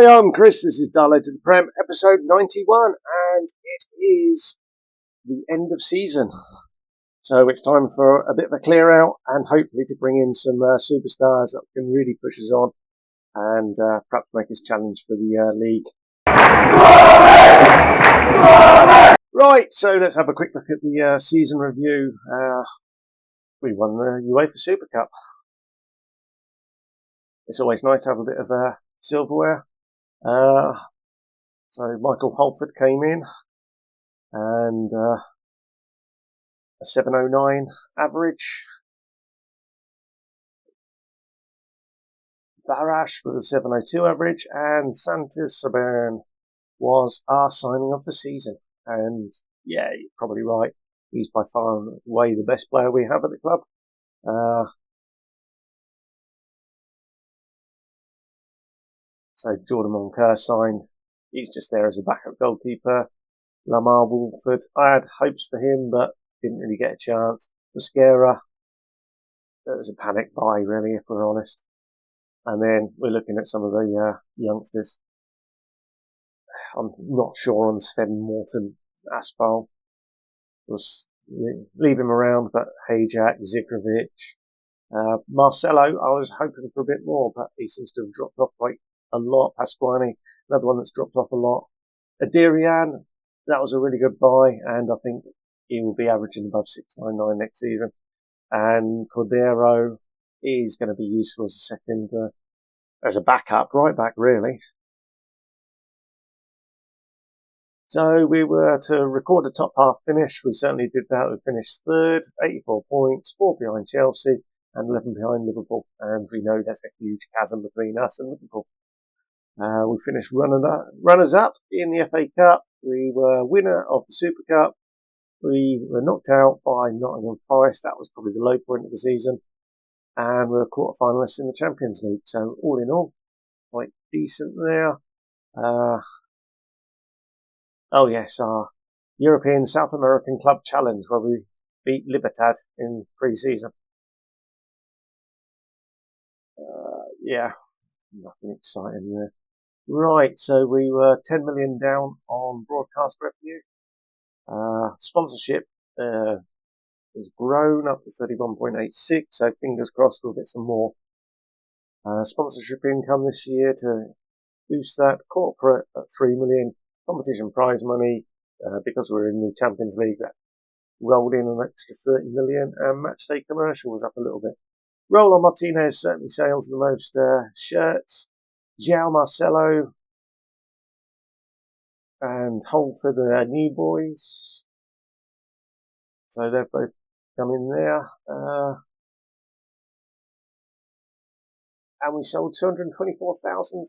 I'm Chris, this is Darlo to the Prem, episode 91, and it is the end of season. So it's time for a bit of a clear out and hopefully to bring in some superstars that can really push us on and perhaps make us challenge for the league. Right, so let's have a quick look at the season review. We won the UEFA Super Cup. It's always nice to have a bit of silverware. So Michael Holford came in and a 709 average. Barash with a 702 average, and Santis Saban was our signing of the season. And yeah, you're probably right. He's by far and away the best player we have at the club. So Jordan Moncur signed. He's just there as a backup goalkeeper. Lamar Wolford, I had hopes for him, but didn't really get a chance. Mosquera, it was a panic buy, really, if we're honest. And then we're looking at some of the youngsters. I'm not sure on Sven Morton Aspal. Leave him around, but Hajak, Zigrovic, Marcelo, I was hoping for a bit more, but he seems to have dropped off quite a lot. Pasquani, another one that's dropped off a lot. Adirian, that was a really good buy, and I think he will be averaging above 699 next season. And Cordero is going to be useful as a second, as a backup, right back really. So we were to record a top half finish. We certainly did that. We finished third, 84 points, 4 behind Chelsea and 11 behind Liverpool. And we know there's a huge chasm between us and Liverpool. We finished runners up in the FA Cup. We were winner of the Super Cup. We were knocked out by Nottingham Forest. That was probably the low point of the season. And we were quarter-finalists in the Champions League. So all in all, quite decent there. Oh yes, our European South American Club Challenge, where we beat Libertad in pre-season. Yeah, nothing exciting there. Right, so we were 10 million down on broadcast revenue. Sponsorship has grown up to 31.86, so fingers crossed we'll get some more sponsorship income this year to boost that. Corporate at 3 million. Competition prize money, because we're in the Champions League, that rolled in an extra 30 million, and matchday commercial was up a little bit. Roland Martinez certainly sells the most shirts. João Marcelo and Holford are new boys, so they've both come in there. And we sold 224,000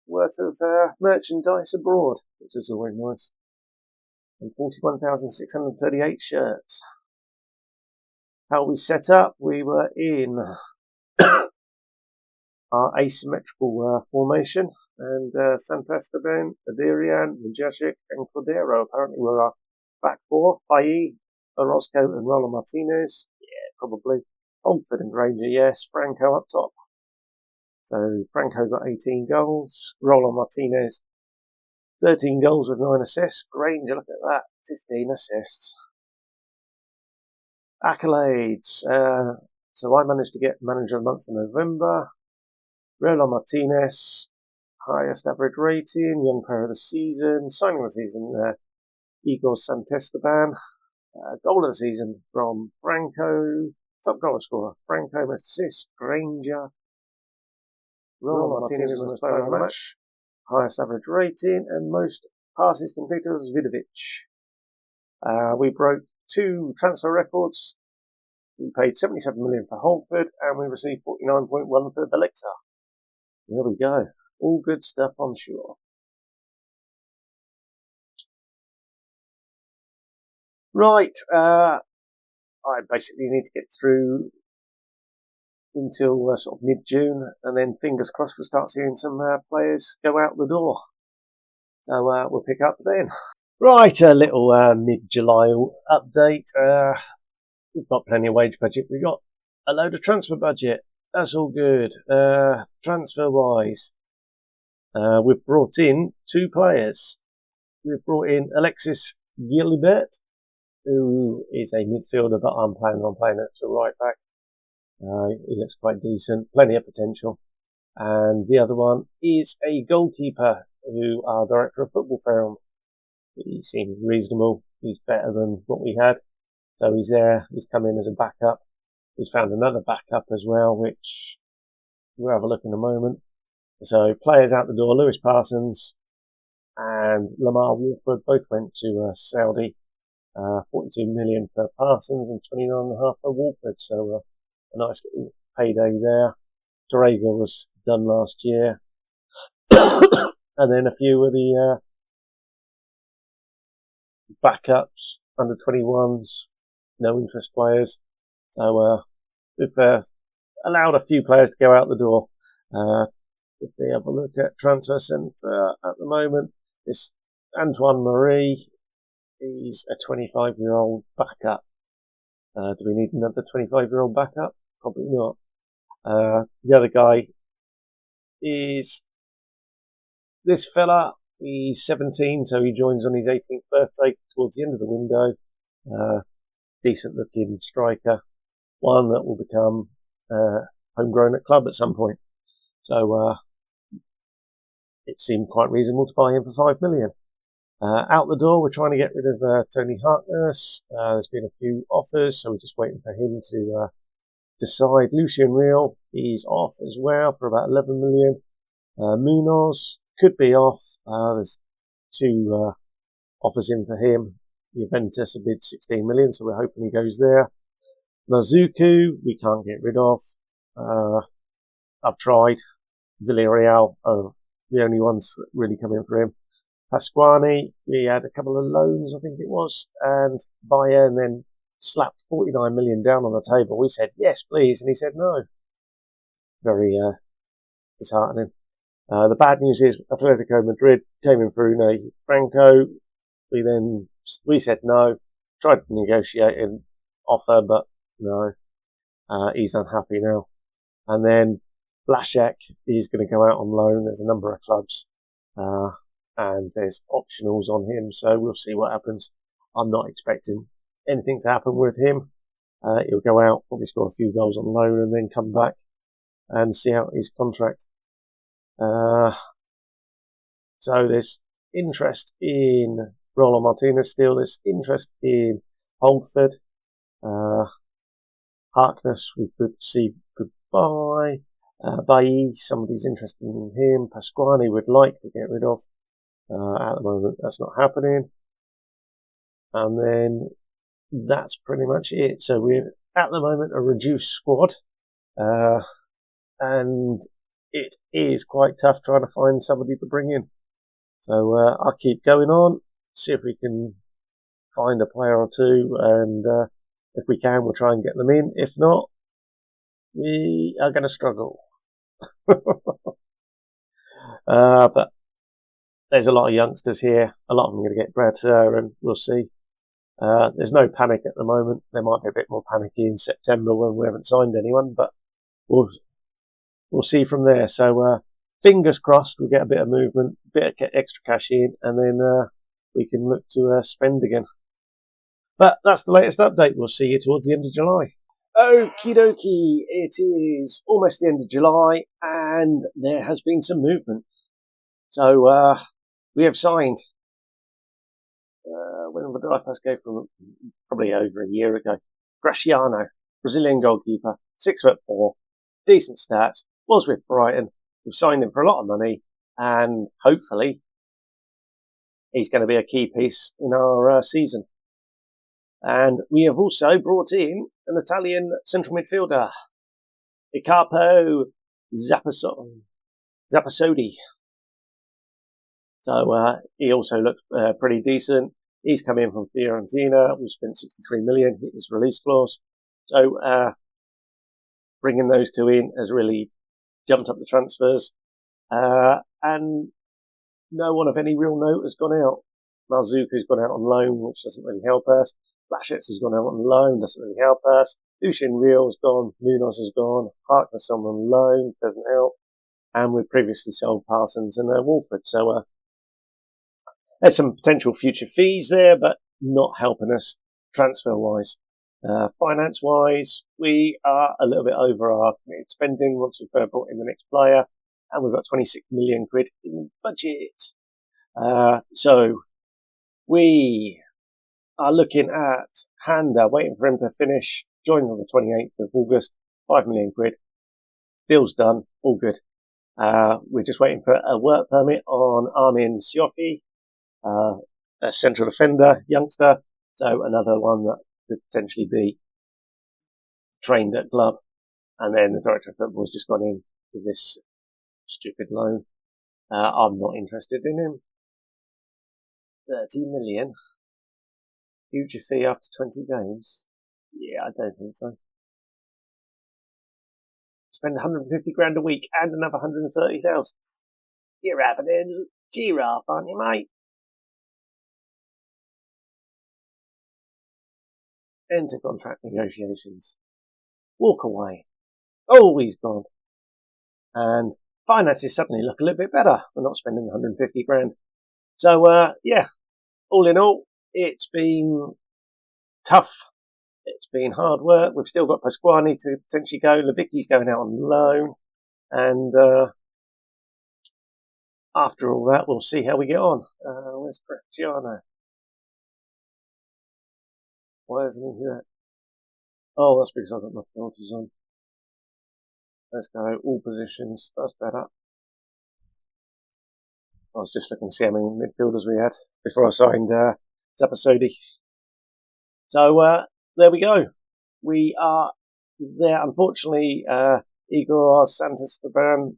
worth of merchandise abroad, which is always nice. And 41,638 shirts. How we set up? We were in our asymmetrical formation, and Santesteban, Adirian, Majasic, and Cordero apparently were our back four. i.e. Orozco and Roland Martinez, yeah, probably. Holford and Granger, yes. Franco up top. So Franco got 18 goals. Roland Martinez, 13 goals with 9 assists. Granger, look at that, 15 assists. Accolades. So I managed to get Manager of the Month in November. Roland Martinez, highest average rating. Young Player of the Season. Signing of the Season, Igor Santesteban. Goal of the Season from Franco. Top goal scorer, Franco. Most assists, Granger. Roland Martinez was the most player of the match, highest average rating, and most passes completed was Vidovic. We broke 2 transfer records. We paid 77 million for Holford, and we received 49.1 for Belixa. There we go. All good stuff, I'm sure. Right, I basically need to get through until sort of mid-June, and then fingers crossed we'll start seeing some players go out the door. So we'll pick up then. Right, a little mid-July update. We've got plenty of wage budget. We've got a load of transfer budget. That's all good. Transfer-wise, we've brought in 2 players. We've brought in Alexis Gilbert, who is a midfielder, but I'm planning on playing at the right back. He looks quite decent, plenty of potential. And the other one is a goalkeeper who our director of football found. He seems reasonable. He's better than what we had. So he's there. He's come in as a backup. He's found another backup as well, which we'll have a look in a moment. So players out the door, Lewis Parsons and Lamar Wolford both went to Saudi. 42 million for Parsons and 29.5 for Wolford. So a nice little payday there. Torrega was done last year. And then a few of the backups, under 21s, no interest players. So we've allowed a few players to go out the door. If we have a look at transfer centre at the moment, this Antoine Marie, he's a 25-year-old backup. Do we need another 25-year-old backup? Probably not. The other guy is this fella. He's 17, so he joins on his 18th birthday towards the end of the window. Decent-looking striker, one that will become homegrown at club at some point. So it seemed quite reasonable to buy him for 5 million. Out the door, we're trying to get rid of Tony Harkness. There's been a few offers, so we're just waiting for him to decide. Lucien Real, he's off as well for about 11 million. Munoz could be off. There's 2 offers in for him. Juventus bid 16 million, so we're hoping he goes there. Mazuku, we can't get rid of. I've tried. Villarreal are the only ones that really come in for him. Pasquani, we had a couple of loans, I think it was, and Bayern then slapped 49 million down on the table. We said, yes, please, and he said no. Very disheartening. The bad news is Atletico Madrid came in for Une Franco. We said no, tried to negotiate an offer, but no. He's unhappy now. And then Blaszczak is going to go out on loan. There's a number of clubs, and there's optionals on him, so we'll see what happens. I'm not expecting anything to happen with him. He'll go out, probably score a few goals on loan, and then come back and see out his contract. So there's interest in Roland Martinez still. There's interest in Holford. Harkness, we could see goodbye. Bailly, somebody's interested in him. Pasquani would like to get rid of. At the moment, that's not happening. And then that's pretty much it. So we're at the moment a reduced squad. And it is quite tough trying to find somebody to bring in. So I'll keep going on, see if we can find a player or two, and if we can, we'll try and get them in. If not, we are going to struggle. But there's a lot of youngsters here. A lot of them are going to get better, and we'll see. There's no panic at the moment. There might be a bit more panic in September when we haven't signed anyone, but we'll see from there. So fingers crossed we'll get a bit of movement, a bit of extra cash in, and then we can look to spend again. But that's the latest update. We'll see you towards the end of July. Okie dokie, it is almost the end of July, and there has been some movement. So we have signed. When did I first go from? Probably over a year ago. Graciano, Brazilian goalkeeper, 6'4", decent stats, was with Brighton. We've signed him for a lot of money, and hopefully he's going to be a key piece in our season. And we have also brought in an Italian central midfielder, Jacopo Zappasodi. So he also looked pretty decent. He's come in from Fiorentina. We've spent 63 million, hit his release clause. So bringing those 2 in has really jumped up the transfers. And no one of any real note has gone out. Marzuka's gone out on loan, which doesn't really help us. Blaszczak has gone out on loan, doesn't really help us. Lucien Real's gone. Munoz has gone. Harkness on loan, doesn't help. and we've previously sold Parsons and Wolford. So there's some potential future fees there, but not helping us transfer-wise. Finance-wise, we are a little bit over our committed spending once we've brought in the next player, and we've got 26 million quid in budget. So we are looking at Handa, waiting for him to finish. Joins on the 28th of August, 5 million quid. Deal's done, all good. We're just waiting for a work permit on Armin Siofi, a central defender, youngster. So another one that could potentially be trained at club. And then the director of football's just gone in with this stupid loan. I'm not interested in him. 30 million. Future fee after 20 games. Yeah, I don't think so. Spend 150 grand a week and another 130,000. You're having a giraffe, aren't you, mate? Enter contract negotiations. Walk away. Oh, he's gone. And finances suddenly look a little bit better. We're not spending 150 grand. So, yeah, all in all, it's been tough. It's been hard work. We've still got Pasquani to potentially go. Levicki's going out on loan. And after all that, we'll see how we get on. Where's Cristiano? Why isn't he here? Oh, that's because I've got my filters on. Let's go. All positions. That's better. I was just looking to see how many midfielders we had before I signed Zapasodi. So there we go. We are there. Unfortunately, Igor Santisteban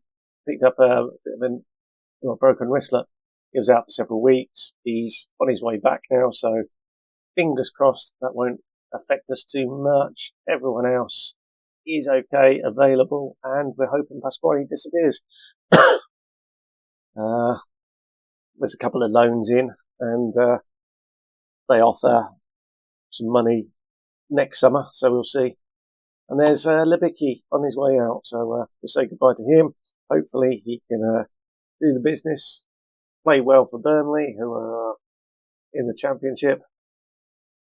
picked up a bit of a broken wristlet. He was out for several weeks. He's on his way back now, so fingers crossed that won't affect us too much. Everyone else is okay, available, and we're hoping Pasquale disappears. There's a couple of loans in, and they offer some money next summer, so we'll see. And there's Levicki on his way out, so we'll say goodbye to him. Hopefully he can do the business, play well for Burnley, who are in the Championship,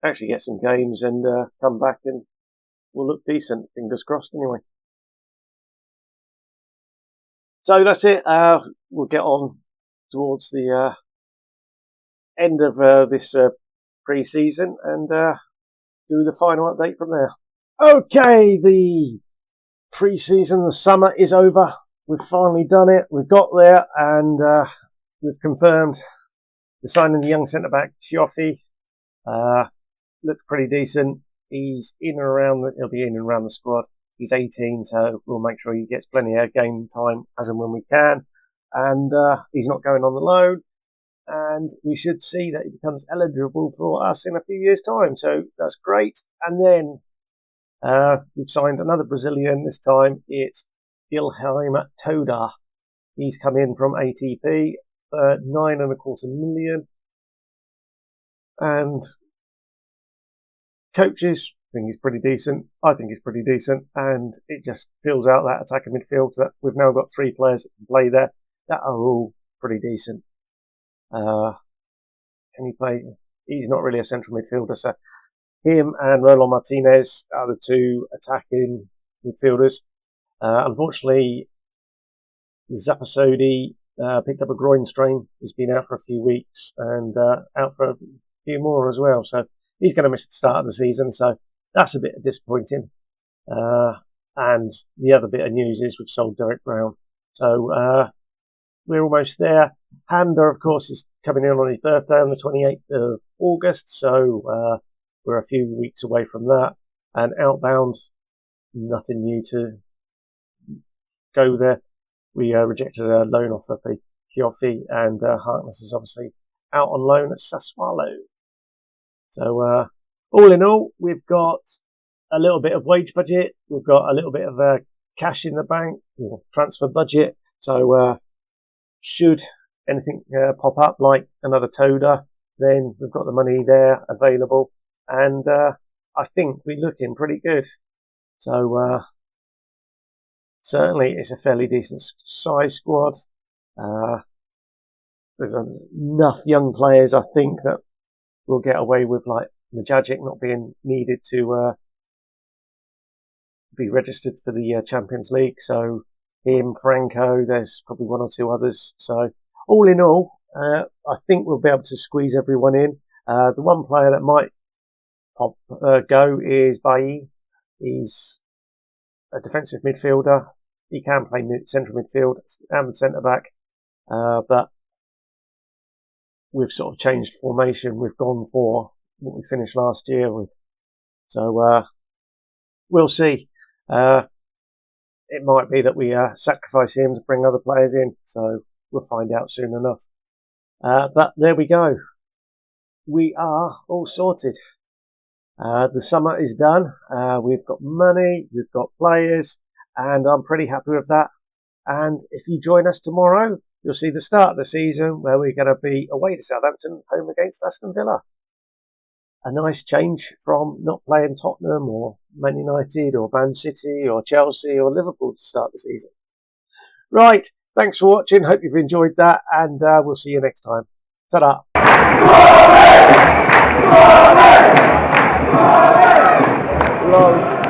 actually get some games and come back and will look decent, fingers crossed anyway. So that's it. We'll get on towards the end of this pre-season and do the final update from there. Okay, the pre-season, the summer is over. We've finally done it. We've got there and we've confirmed the signing of the young centre-back, Chioffi. Looked pretty decent. He's in and around, he'll be in and around the squad. He's 18, so we'll make sure he gets plenty of game time as and when we can. And he's not going on the loan. And we should see that he becomes eligible for us in a few years' time. So that's great. And then we've signed another Brazilian. This time it's Ilheim Toda. He's come in from ATP, 9.25 million. And coaches think he's pretty decent. I think he's pretty decent. And it just fills out that attacking midfield that we've now got 3 players that can play there that are all pretty decent. Can he play? He's not really a central midfielder, so him and Roland Martinez are the 2 attacking midfielders. Unfortunately, Zapasodi picked up a groin strain. He's been out for a few weeks and out for a few more as well. So he's going to miss the start of the season. So that's a bit disappointing. And the other bit of news is we've sold Derek Brown. So we're almost there. Handa, of course, is coming in on his birthday on the 28th of August. So we're a few weeks away from that. And outbound, nothing new to go there. We rejected a loan offer for Chioffi, and Harkness is obviously out on loan at Sassuolo. So all in all, we've got a little bit of wage budget. We've got a little bit of cash in the bank, transfer budget. So should anything pop up like another Toda, then we've got the money there available. And I think we're looking pretty good. So certainly it's a fairly decent size squad. There's enough young players, I think, that we'll get away with, like Majagic not being needed to be registered for the Champions League. So him, Franco, there's probably one or two others. So all in all, I think we'll be able to squeeze everyone in. The one player that might go is Bailly. He's a defensive midfielder. He can play central midfield and centre back, but we've sort of changed formation. We've gone for what we finished last year with. So we'll see. It might be that we sacrifice him to bring other players in. So we'll find out soon enough. But there we go. We are all sorted. The summer is done. We've got money, we've got players, and I'm pretty happy with that. And if you join us tomorrow, you'll see the start of the season where we're going to be away to Southampton, home against Aston Villa. A nice change from not playing Tottenham or Man United or Man City or Chelsea or Liverpool to start the season. Right, thanks for watching. Hope you've enjoyed that, and we'll see you next time. Ta-da! Long.